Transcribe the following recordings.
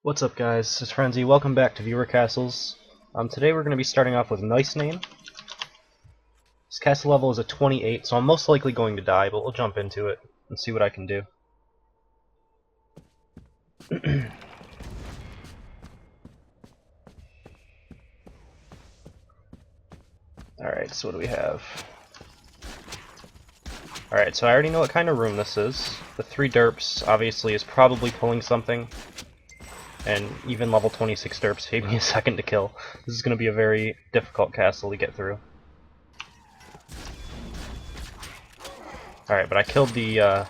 What's up, guys? It's Frenzy. Welcome back to Viewer Castles. Today we're going to be starting off with nicename. This castle level is a 28, so I'm most likely going to die, but we'll jump into it and see what I can do. Alright, so what do we have? Alright, so I already know what kind of room this is. The 3 derps obviously is probably pulling something. And even level 26 derps take me a second to kill. This is going to be a very difficult castle to get through. Alright, but I killed the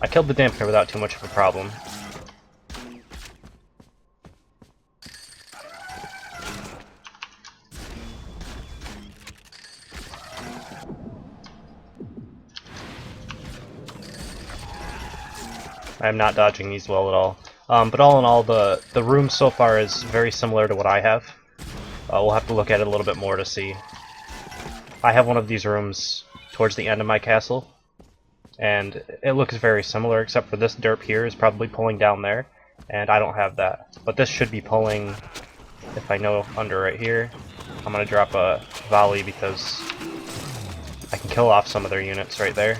dampener without too much of a problem. I'm not dodging these well at all. But all in all, the room so far is very similar to what I have. We'll have to look at it a little bit more to see. I have one of these rooms towards the end of my castle, and it looks very similar, except for this derp here is probably pulling down there, and I don't have that. But this should be pulling, if I know under right here. I'm going to drop a volley because I can kill off some of their units right there.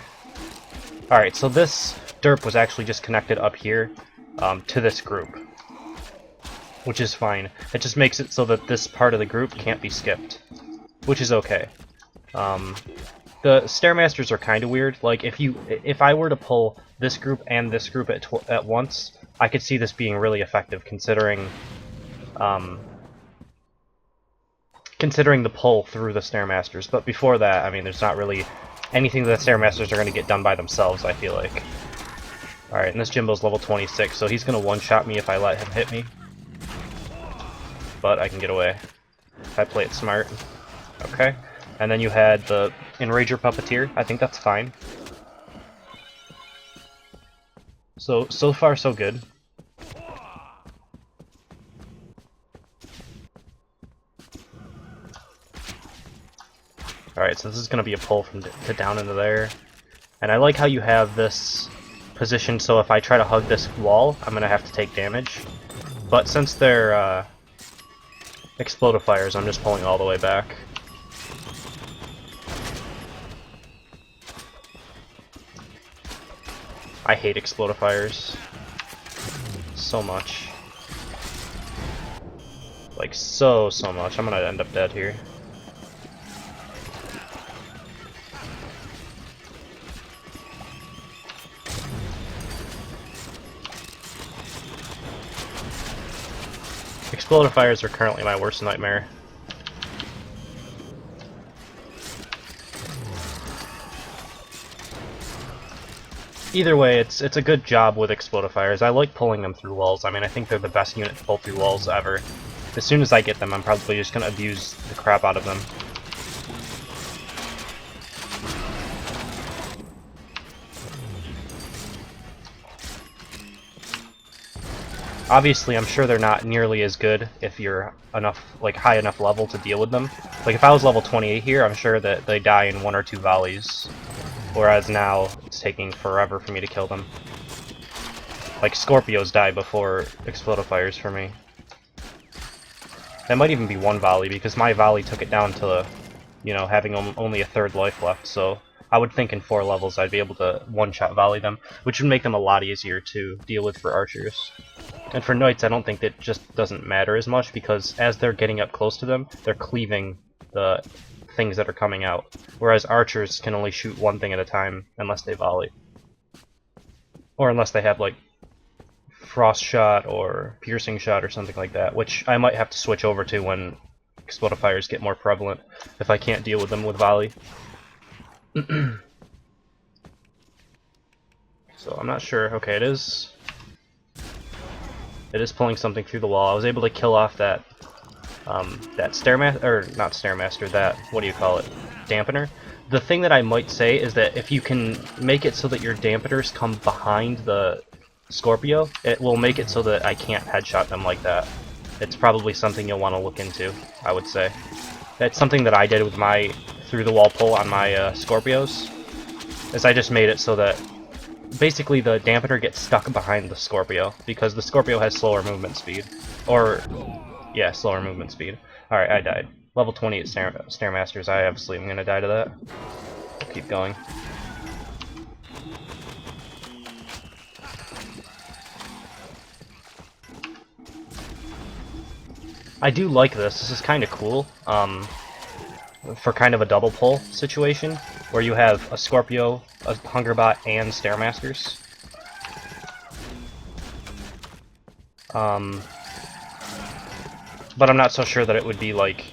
Alright, so this derp was actually just connected up here to this group, which is fine. It just makes it so that this part of the group can't be skipped, which is okay. The Stairmasters are kind of weird. Like if I were to pull this group and this group at once, I could see this being really effective, considering the pull through the Stairmasters. But before that, I mean, there's not really anything that the Stairmasters are going to get done by themselves, I feel like. Alright, and this Jimbo's level 26, so he's going to one-shot me if I let him hit me. But I can get away if I play it smart. Okay. And then you had the Enrager Puppeteer. I think that's fine. So far so good. Alright, so this is going to be a pull from to down into there. And I like how you have this position, so if I try to hug this wall, I'm going to have to take damage. But since they're explodifiers, I'm just pulling all the way back. I hate explodifiers so much. Like, so much. I'm gonna end up dead here. Explodifiers are currently my worst nightmare. Either way, it's a good job with explodifiers. I like pulling them through walls. I mean, I think they're the best unit to pull through walls ever. As soon as I get them, I'm probably just going to abuse the crap out of them. Obviously, I'm sure they're not nearly as good if you're high enough level to deal with them. Like, if I was level 28 here, I'm sure that they die in 1 or 2 volleys. Whereas now, it's taking forever for me to kill them. Like, Scorpios die before explodifiers for me. That might even be 1 volley, because my volley took it down to, you know, having only a 1/3 life left, so I would think in 4 levels I'd be able to one-shot volley them, which would make them a lot easier to deal with for archers. And for knights, I don't think that just doesn't matter as much, because as they're getting up close to them, they're cleaving the things that are coming out, whereas archers can only shoot one thing at a time unless they volley. Or unless they have, like, frost shot or piercing shot or something like that, which I might have to switch over to when explodifiers get more prevalent, if I can't deal with them with volley. So I'm not sure. Okay, it is pulling something through the wall. I was able to kill off that Stairmaster, or not Stairmaster, that, what do you call it, dampener. The thing that I might say is that if you can make it so that your dampeners come behind the Scorpio, it will make it so that I can't headshot them like that. It's probably something you'll want to look into, I would say. That's something that I did with my through the wall pull on my Scorpios, is I just made it so that basically the dampener gets stuck behind the Scorpio, because the Scorpio has slower movement speed. Or, yeah, slower movement speed. Alright, I died. Level 28 Stairmasters, I obviously am gonna die to that. We'll keep going. I do like this. This is kind of cool. For kind of a double pull situation, where you have a Scorpio, a Hungerbot, and Stairmasters. But I'm not so sure that it would be like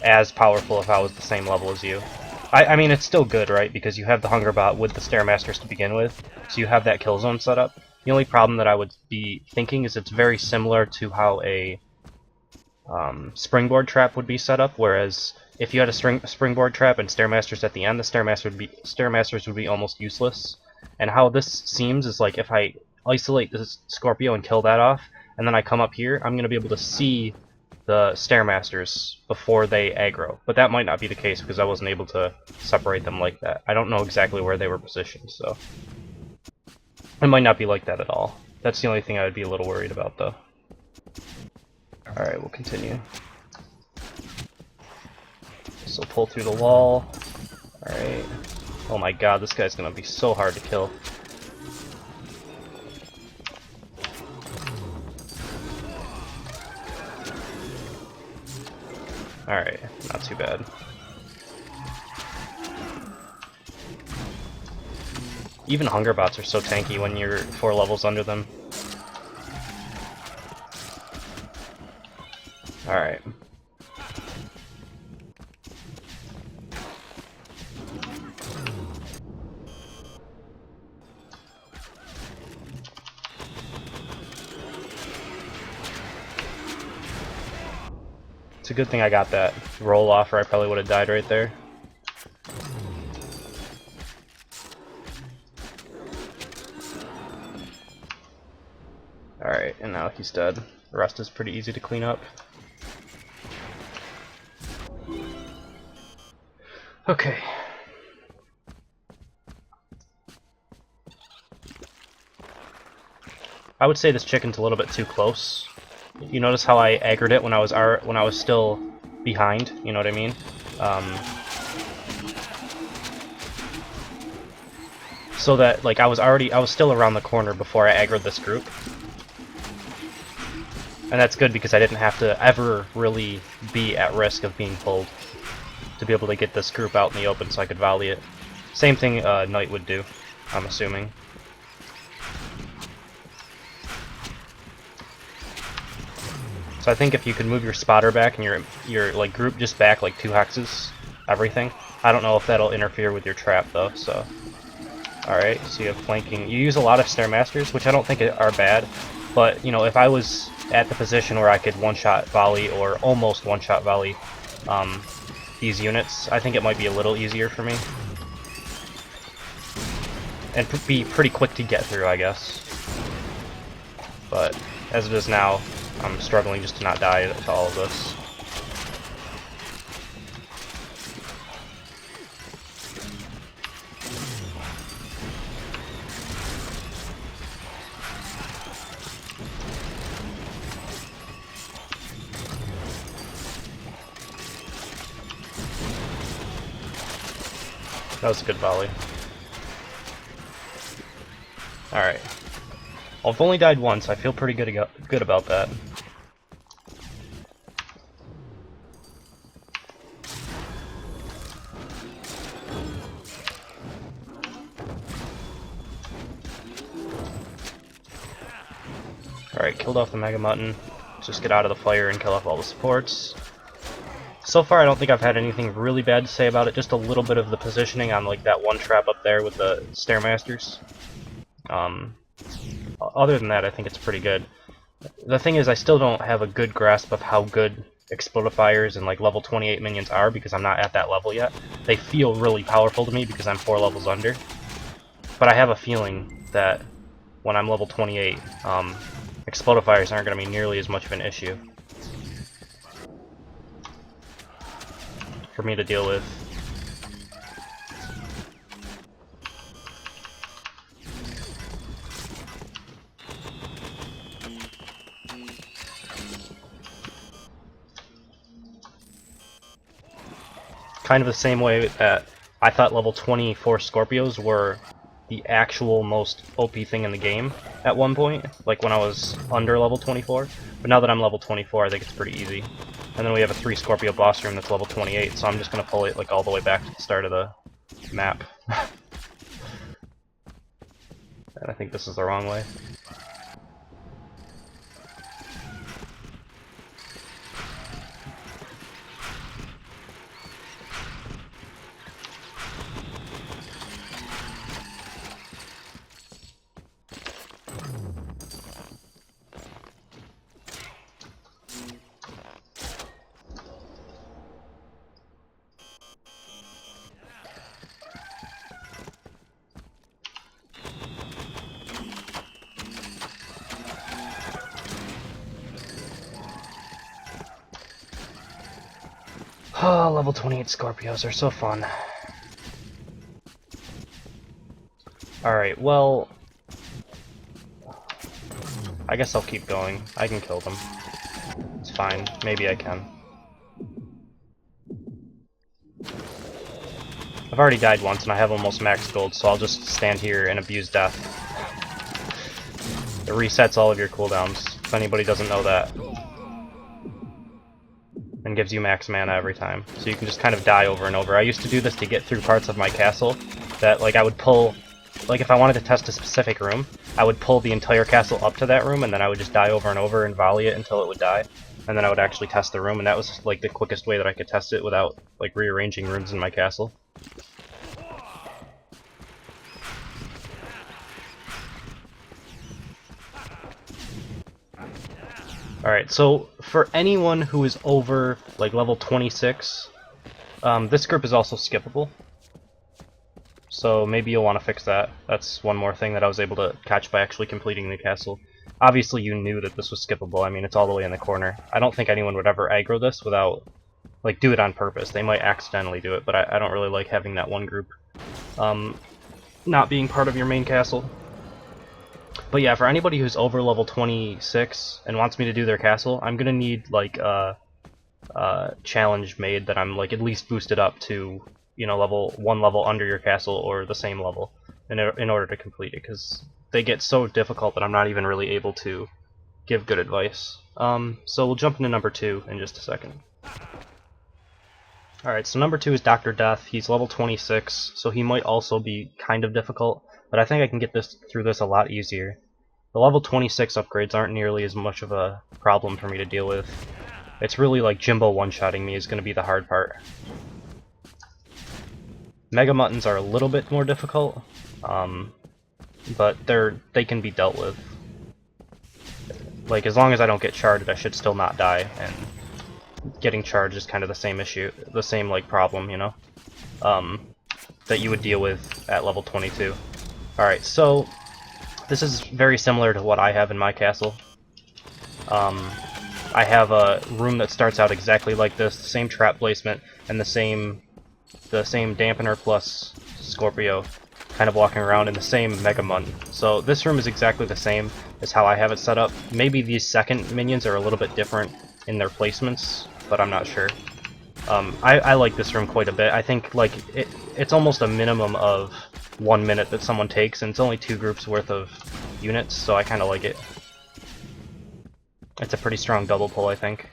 as powerful if I was the same level as you. I mean, it's still good, right? Because you have the Hungerbot with the Stairmasters to begin with, so you have that kill zone set up. The only problem that I would be thinking is it's very similar to how a springboard trap would be set up, whereas if you had a springboard trap and Stairmasters at the end, the Stairmasters would be almost useless. And how this seems is like if I isolate this Scorpio and kill that off, and then I come up here, I'm going to be able to see the Stairmasters before they aggro. But that might not be the case because I wasn't able to separate them like that. I don't know exactly where they were positioned, so it might not be like that at all. That's the only thing I would be a little worried about, though. Alright, we'll continue. So pull through the wall. Alright. Oh my god, this guy's gonna be so hard to kill. Alright, not too bad. Even Hungerbots are so tanky when you're 4 levels under them. Alright. It's a good thing I got that roll off, or I probably would have died right there. Alright, and now he's dead. The rest is pretty easy to clean up. Okay. I would say this chicken's a little bit too close. You notice how I aggroed it when I was still behind. You know what I mean? So that like I was still around the corner before I aggroed this group, and that's good because I didn't have to ever really be at risk of being pulled to be able to get this group out in the open so I could volley it. Same thing Knight would do, I'm assuming. So I think if you could move your spotter back and your like group just back like 2 hexes, everything. I don't know if that'll interfere with your trap though, so. Alright, so you have flanking. You use a lot of Stairmasters, which I don't think are bad, but you know, if I was at the position where I could one-shot volley or almost one-shot volley these units, I think it might be a little easier for me. And be pretty quick to get through, I guess. But as it is now, I'm struggling just to not die to all of this. That was a good volley. Alright. I've only died once, I feel pretty good about that. Alright, killed off the Mega Mutton. Just get out of the fire and kill off all the supports. So far I don't think I've had anything really bad to say about it, just a little bit of the positioning on like that one trap up there with the Stairmasters. Other than that, I think it's pretty good. The thing is, I still don't have a good grasp of how good Explodifiers and like level 28 minions are because I'm not at that level yet. They feel really powerful to me because I'm 4 levels under. But I have a feeling that when I'm level 28, Explodifiers aren't going to be nearly as much of an issue for me to deal with. kind of the same way that I thought level 24 Scorpios were the actual most OP thing in the game at one point, like when I was under level 24. But now that I'm level 24, I think it's pretty easy. And then we have a 3 Scorpio boss room that's level 28, so I'm just gonna pull it like all the way back to the start of the map. And I think this is the wrong way. Oh, level 28 Scorpios are so fun. Alright, well... I guess I'll keep going. I can kill them. It's fine. Maybe I can. I've already died once and I have almost max gold, so I'll just stand here and abuse death. It resets all of your cooldowns, if anybody doesn't know that. And gives you max mana every time. So you can just kind of die over and over. I used to do this to get through parts of my castle that, like, I would pull, like, if I wanted to test a specific room, I would pull the entire castle up to that room and then I would just die over and over and volley it until it would die. And then I would actually test the room, and that was, like, the quickest way that I could test it without, like, rearranging rooms in my castle. Alright, so for anyone who is over, like, level 26, this group is also skippable. So maybe you'll want to fix that. That's one more thing that I was able to catch by actually completing the castle. Obviously you knew that this was skippable. I mean, it's all the way in the corner. I don't think anyone would ever aggro this without, like, do it on purpose. They might accidentally do it, but I don't really like having that one group not being part of your main castle. But yeah, for anybody who's over level 26 and wants me to do their castle, I'm gonna need, like, a challenge made that I'm, like, at least boosted up to, you know, one level under your castle or the same level in order to complete it, because they get so difficult that I'm not even really able to give good advice. So we'll jump into number 2 in just a second. Alright, so number 2 is DOCTORDEATH. He's level 26, so he might also be kind of difficult, but I think I can get through this a lot easier. The level 26 upgrades aren't nearly as much of a problem for me to deal with. It's really like Jimbo one-shotting me is going to be the hard part. Mega Muttons are a little bit more difficult, but they can be dealt with. Like, as long as I don't get charged, I should still not die, and getting charged is kind of the same issue, the same, like, problem, you know, that you would deal with at level 22. Alright, so this is very similar to what I have in my castle. I have a room that starts out exactly like this, the same trap placement, and the same dampener plus Scorpio kind of walking around in the same Mega Mun. So this room is exactly the same as how I have it set up. Maybe these second minions are a little bit different in their placements, but I'm not sure. I like this room quite a bit. I think, like, it's almost a minimum of 1 minute that someone takes, and it's only 2 groups worth of units, so I kind of like it. It's a pretty strong double pull, I think.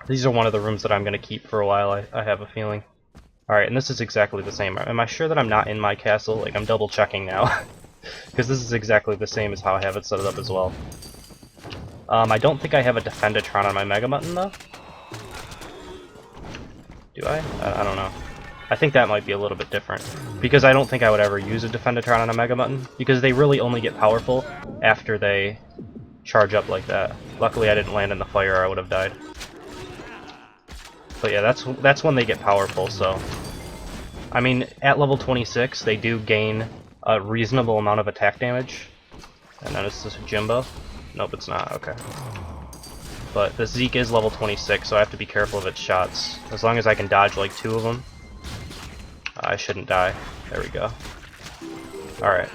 These are one of the rooms that I'm going to keep for a while, I have a feeling. Alright, and this is exactly the same. Am I sure that I'm not in my castle? Like, I'm double checking now. Because this is exactly the same as how I have it set up as well. I don't think I have a Defendatron on my Mega Mutton, though. Do I? I don't know. I think that might be a little bit different. Because I don't think I would ever use a Defendatron on a Mega Mutton, because they really only get powerful after they charge up like that. Luckily I didn't land in the fire or I would have died. But yeah, that's when they get powerful, so... I mean, at level 26, they do gain a reasonable amount of attack damage. And then it's this Jimbo. Nope, it's not. Okay. But the Zeke is level 26, so I have to be careful of its shots. As long as I can dodge like 2 of them, I shouldn't die. There we go. Alright.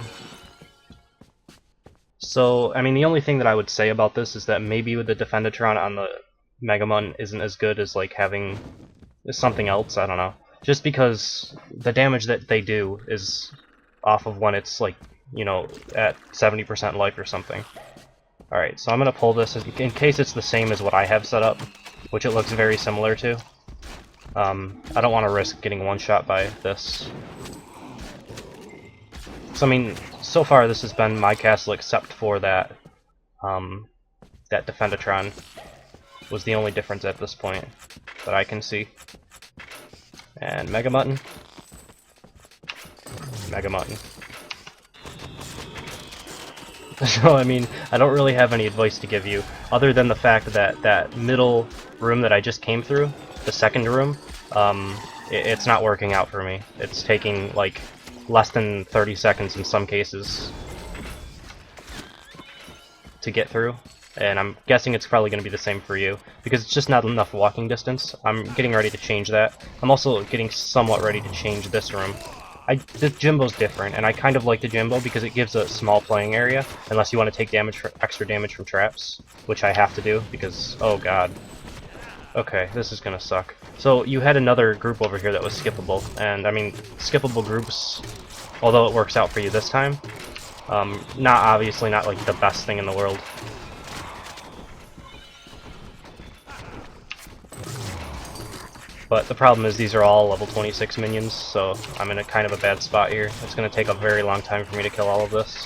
So, I mean, the only thing that I would say about this is that maybe with the Defendatron on the Megamon isn't as good as, like, having something else, I don't know. Just because the damage that they do is off of when it's like, you know, at 70% life or something. Alright, so I'm gonna pull this in case it's the same as what I have set up, which it looks very similar to. I don't want to risk getting one shot by this. So I mean, so far this has been my castle except for that, that Defendatron was the only difference at this point that I can see. And Mega Mutton. Mega Mutton. So, I mean, I don't really have any advice to give you, other than the fact that that middle room that I just came through, the second room, it's not working out for me. It's taking, like, less than 30 seconds in some cases to get through. And I'm guessing it's probably going to be the same for you, because it's just not enough walking distance. I'm getting ready to change that. I'm also getting somewhat ready to change this room. The Jimbo's different, and I kind of like the Jimbo because it gives a small playing area, unless you want to take extra damage from traps, which I have to do, because, oh god. Okay, this is gonna suck. So, you had another group over here that was skippable, and I mean, skippable groups, although it works out for you this time, obviously not like the best thing in the world. But the problem is these are all level 26 minions, so I'm in a kind of a bad spot here. It's going to take a very long time for me to kill all of this.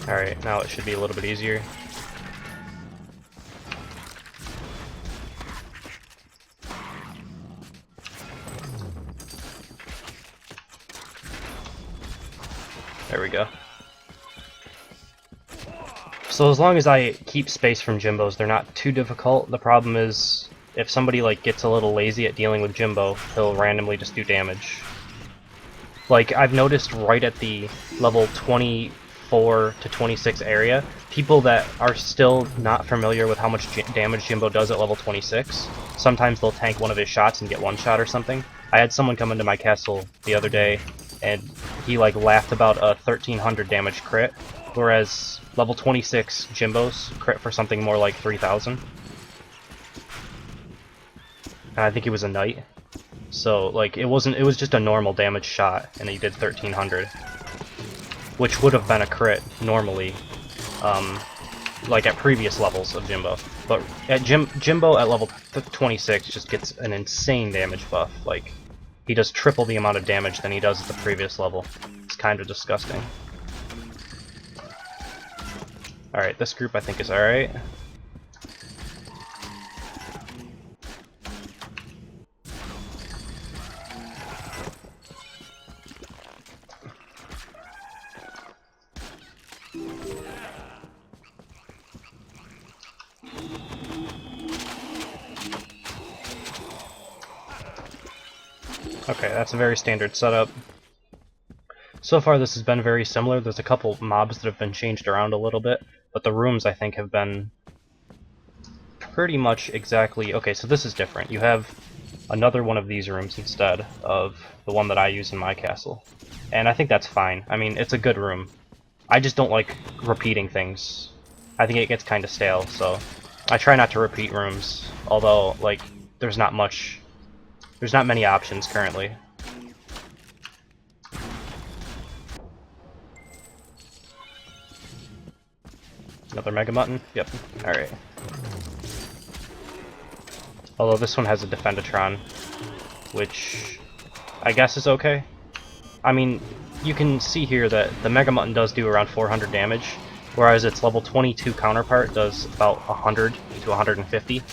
Alright, now it should be a little bit easier. There we go. So as long as I keep space from Jimbos, they're not too difficult. The problem is, if somebody like gets a little lazy at dealing with Jimbo, he'll randomly just do damage. Like, I've noticed right at the level 24 to 26 area, people that are still not familiar with how much damage Jimbo does at level 26, sometimes they'll tank one of his shots and get one shot or something. I had someone come into my castle the other day, and he like laughed about a 1300 damage crit, whereas level 26 Jimbos crit for something more like 3000. And I think he was a knight. So like it was just a normal damage shot, and he did 1300, which would have been a crit normally, like at previous levels of Jimbo. But at Jimbo at level 26 just gets an insane damage buff. Like, he does triple the amount of damage than he does at the previous level. It's kind of disgusting. Alright, this group I think is alright. Okay, that's a very standard setup. So far this has been very similar. There's a couple mobs that have been changed around a little bit, but the rooms I think have been pretty much exactly... Okay, so this is different. You have another one of these rooms instead of the one that I use in my castle. And I think that's fine. I mean, it's a good room. I just don't like repeating things. I think it gets kind of stale, so I try not to repeat rooms, although, like, there's not many options currently. Another Mega Mutton? Yep. Alright. Although this one has a Defendatron, which I guess is okay. I mean, you can see here that the Mega Mutton does do around 400 damage, whereas its level 22 counterpart does about 100 to 150.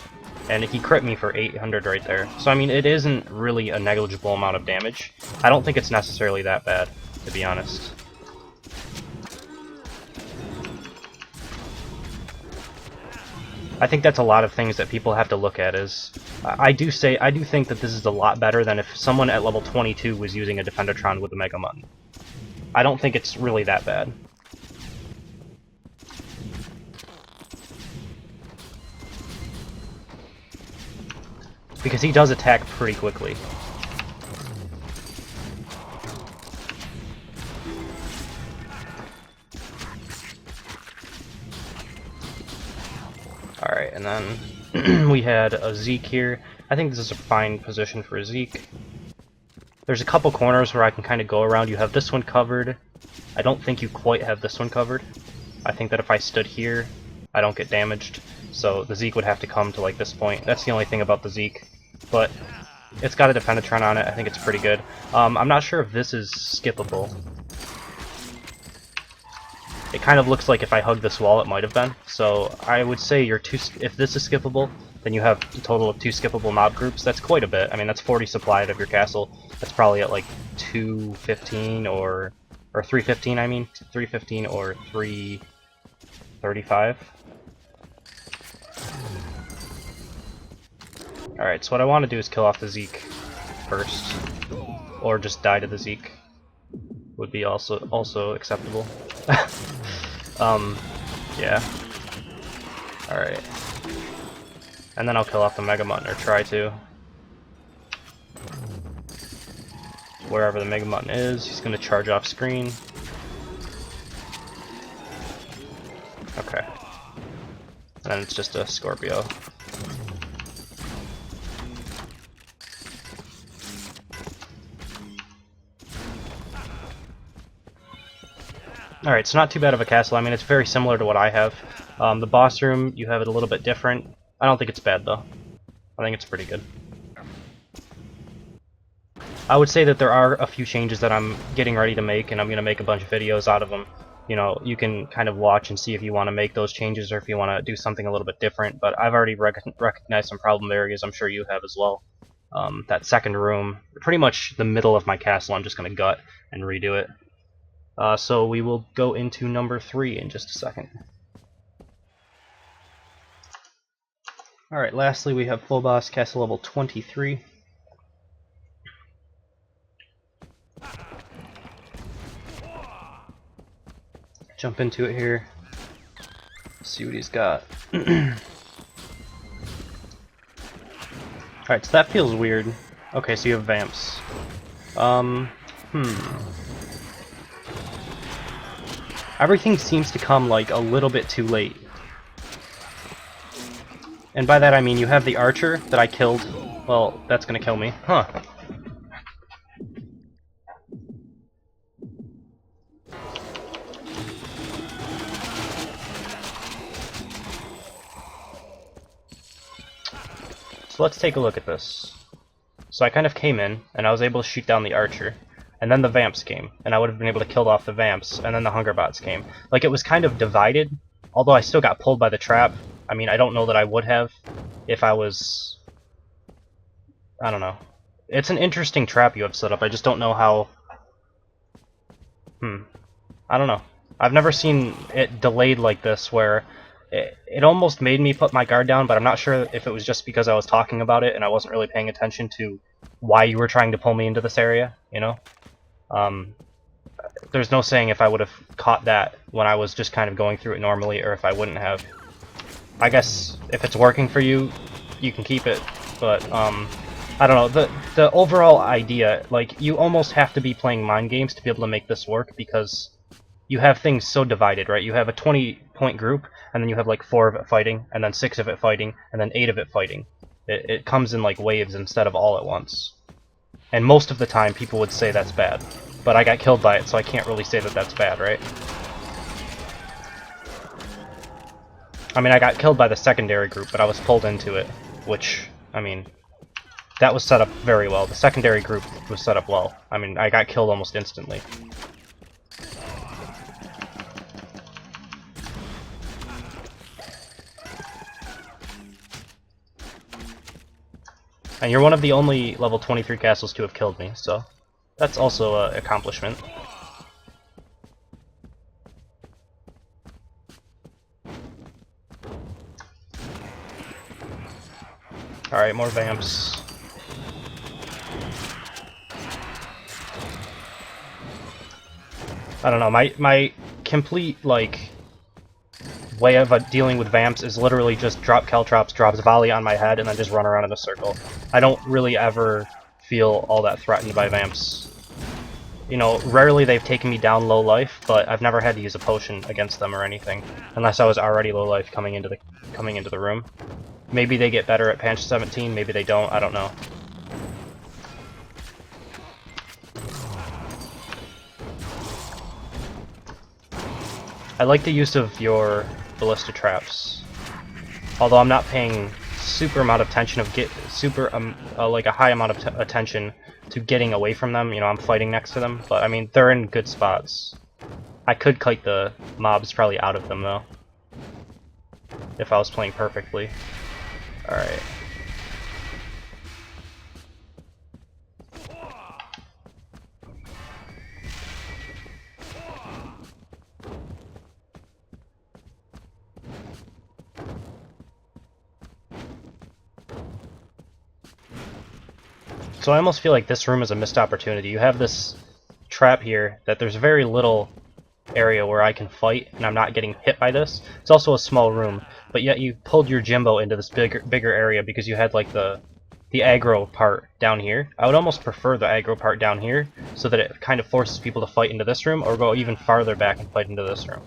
And he crit me for 800 right there. So I mean, it isn't really a negligible amount of damage. I don't think it's necessarily that bad, to be honest. I think that's a lot of things that people have to look at. Is I do think that this is a lot better than if someone at level 22 was using a Defendatron with a Mega Mutton. I don't think it's really that bad. Because he does attack pretty quickly. then we had a Zeke here. I think this is a fine position for a Zeke. There's a couple corners where I can kind of go around. You have this one covered. I don't think you quite have this one covered. I think that if I stood here, I don't get damaged. So the Zeke would have to come to like this point. That's the only thing about the Zeke. But it's got a Defenatron on it. I think it's pretty good. I'm not sure if this is skippable. It kind of looks like if I hug this wall, it might have been. So I would say if this is skippable, then you have a total of 2 skippable mob groups. That's quite a bit. I mean, that's 40 supply out of your castle. That's probably at like 215 or 315. I mean, 315 or 335. All right. So what I want to do is kill off the Zeke first, or just die to the Zeke. Would be also acceptable. Yeah. Alright. And then I'll kill off the Mega Mutton, or try to. Wherever the Mega Mutton is, he's gonna charge off screen. Okay. And then it's just a Scorpio. Alright, so not too bad of a castle. I mean, it's very similar to what I have. The boss room, you have it a little bit different. I don't think it's bad, though. I think it's pretty good. I would say that there are a few changes that I'm getting ready to make, and I'm going to make a bunch of videos out of them. You know, you can kind of watch and see if you want to make those changes or if you want to do something a little bit different, but I've already recognized some problem areas. I'm sure you have as well. That second room, pretty much the middle of my castle, I'm just going to gut and redo it. So we will go into number 3 in just a second. Alright, lastly we have Fobas Castle level 23. Jump into it here. See what he's got. Alright, so that feels weird. Okay, so you have Vamps. Everything seems to come like a little bit too late. And by that I mean you have the archer that I killed. Well, that's gonna kill me. Huh. So let's take a look at this. So I kind of came in, and I was able to shoot down the archer. And then the Vamps came, and I would have been able to kill off the Vamps, and then the Hunger Bots came. Like, it was kind of divided, although I still got pulled by the trap. I mean, I don't know that I would have if I was... I don't know. It's an interesting trap you have set up, I just don't know how... I don't know. I've never seen it delayed like this, where it almost made me put my guard down, but I'm not sure if it was just because I was talking about it and I wasn't really paying attention to why you were trying to pull me into this area, you know? There's no saying if I would have caught that when I was just kind of going through it normally, or if I wouldn't have. I guess if it's working for you, you can keep it, but I don't know, the overall idea, like, you almost have to be playing mind games to be able to make this work, because you have things so divided, right? You have a 20-point group, and then you have like 4 of it fighting, and then 6 of it fighting, and then 8 of it fighting. It comes in like waves instead of all at once. And most of the time people would say that's bad. But I got killed by it, so I can't really say that that's bad, right? I mean, I got killed by the secondary group, but I was pulled into it, which, I mean, that was set up very well. The secondary group was set up well. I mean, I got killed almost instantly. And you're one of the only level 23 castles to have killed me, so that's also an accomplishment. Alright, more Vamps. I don't know, my complete, like, way of dealing with Vamps is literally just drop Caltrops, drops volley on my head, and then just run around in a circle. I don't really ever feel all that threatened by Vamps. You know, rarely they've taken me down low life, but I've never had to use a potion against them or anything, unless I was already low life coming into the room. Maybe they get better at patch 17, maybe they don't, I don't know. I like the use of your ballista traps, although I'm not paying super amount of attention like a high amount of attention to getting away from them. You know, I'm fighting next to them, but I mean they're in good spots. I could kite the mobs probably out of them though, if I was playing perfectly. All right. So I almost feel like this room is a missed opportunity. You have this trap here that there's very little area where I can fight, and I'm not getting hit by this. It's also a small room, but yet you pulled your Jimbo into this bigger area because you had like the aggro part down here. I would almost prefer the aggro part down here, so that it kind of forces people to fight into this room, or go even farther back and fight into this room.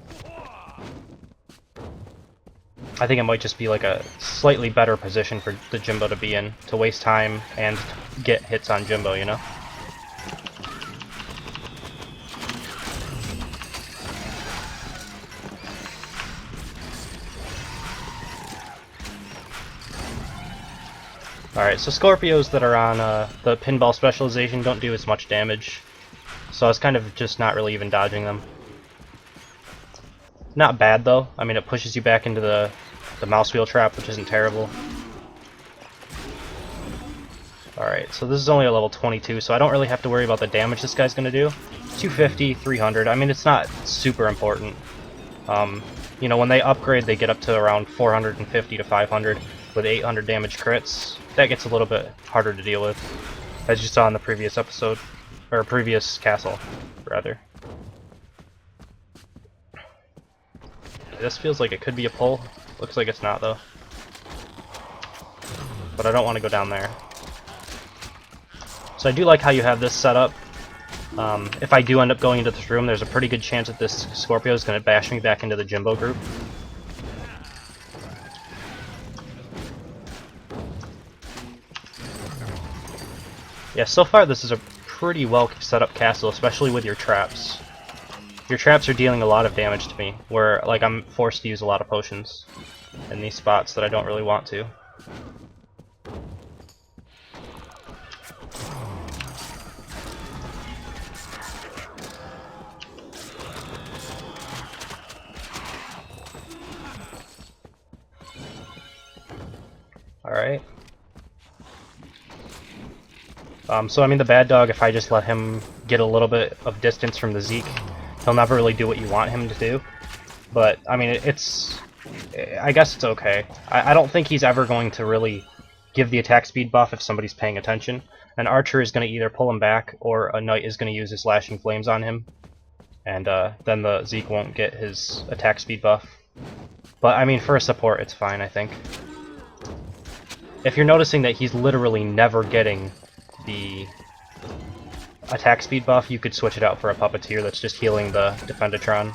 I think it might just be like a slightly better position for the Jimbo to be in, to waste time and get hits on Jimbo, you know? Alright, so Scorpios that are on the pinball specialization don't do as much damage, so I was kind of just not really even dodging them. Not bad though, I mean it pushes you back into the mouse wheel trap, which isn't terrible. Alright, so this is only a level 22, so I don't really have to worry about the damage this guy's gonna do. 250, 300, I mean it's not super important. You know, when they upgrade they get up to around 450 to 500 with 800 damage crits. That gets a little bit harder to deal with, as you saw in the previous episode, or previous castle, rather. This feels like it could be a pull. Looks like it's not though. But I don't want to go down there. So I do like how you have this set up. If I do end up going into this room, there's a pretty good chance that this Scorpio is going to bash me back into the Jimbo group. Yeah, so far this is a pretty well set up castle, especially with your traps. Your traps are dealing a lot of damage to me, where like I'm forced to use a lot of potions in these spots that I don't really want to. Alright. So I mean the bad dog, if I just let him get a little bit of distance from the Zeke, he'll never really do what you want him to do. But, I mean, I guess it's okay. I don't think he's ever going to really give the attack speed buff if somebody's paying attention. An archer is going to either pull him back, or a knight is going to use his lashing flames on him. And then the Zeke won't get his attack speed buff. But, I mean, for a support, it's fine, I think. If you're noticing that he's literally never getting the attack speed buff, you could switch it out for a puppeteer that's just healing the Defendatron.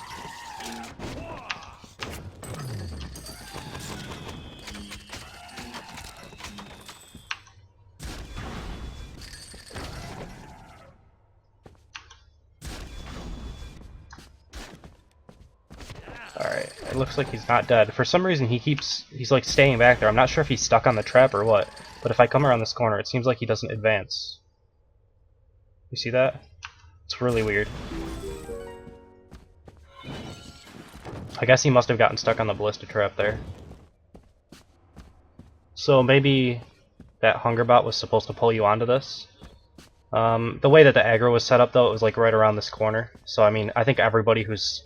Alright, it looks like he's not dead. For some reason he's like staying back there. I'm not sure if he's stuck on the trap or what, but if I come around this corner it seems like he doesn't advance. You see that? It's really weird. I guess he must have gotten stuck on the ballista trap there. So maybe that hunger bot was supposed to pull you onto this. The way that the aggro was set up though, it was like right around this corner. So I mean, I think everybody who's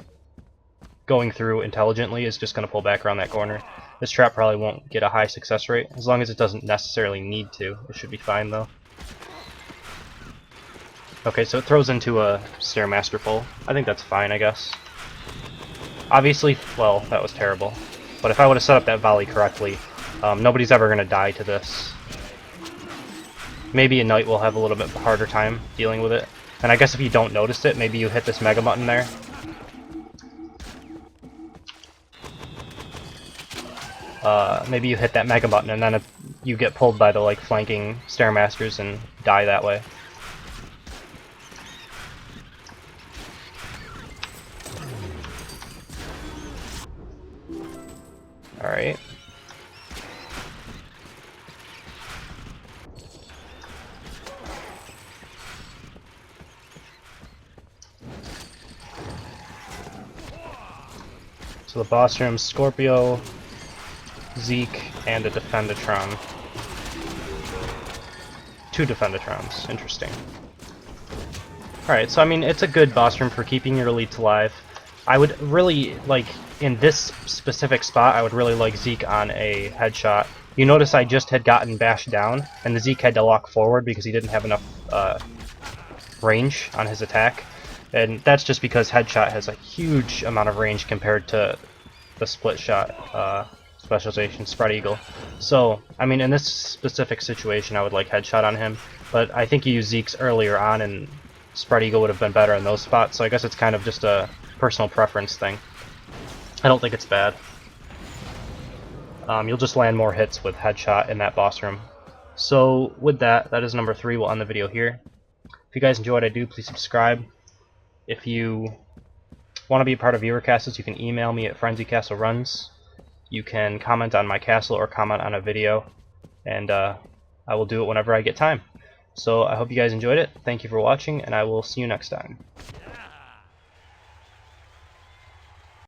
going through intelligently is just going to pull back around that corner. This trap probably won't get a high success rate, as long as it doesn't necessarily need to. It should be fine though. Okay, so it throws into a Stairmaster pull. I think that's fine, I guess. Obviously, well, that was terrible. But if I would have set up that volley correctly, nobody's ever going to die to this. Maybe a knight will have a little bit harder time dealing with it. And I guess if you don't notice it, maybe you hit this mega button there. Maybe you hit that mega button and then you get pulled by the like flanking Stairmasters and die that way. Alright. So the boss room, Scorpio, Zeke, and a Defendatron. 2 Defendatrons. Interesting. Alright, so I mean, it's a good boss room for keeping your elites alive. I would really, like, in this specific spot, I would really like Zeke on a headshot. You notice I just had gotten bashed down, and the Zeke had to lock forward because he didn't have enough range on his attack. And that's just because headshot has a huge amount of range compared to the split shot specialization, spread eagle. So, I mean, in this specific situation, I would like headshot on him, but I think you used Zeke's earlier on, and spread eagle would have been better in those spots, so I guess it's kind of just a personal preference thing. I don't think it's bad. You'll just land more hits with headshot in that boss room. So, with that, that is number 3. We'll end the video here. If you guys enjoy what I do, please subscribe. If you want to be a part of viewer castles, you can email me at frenzycastleruns. You can comment on my castle or comment on a video, and I will do it whenever I get time. So I hope you guys enjoyed it. Thank you for watching, and I will see you next time.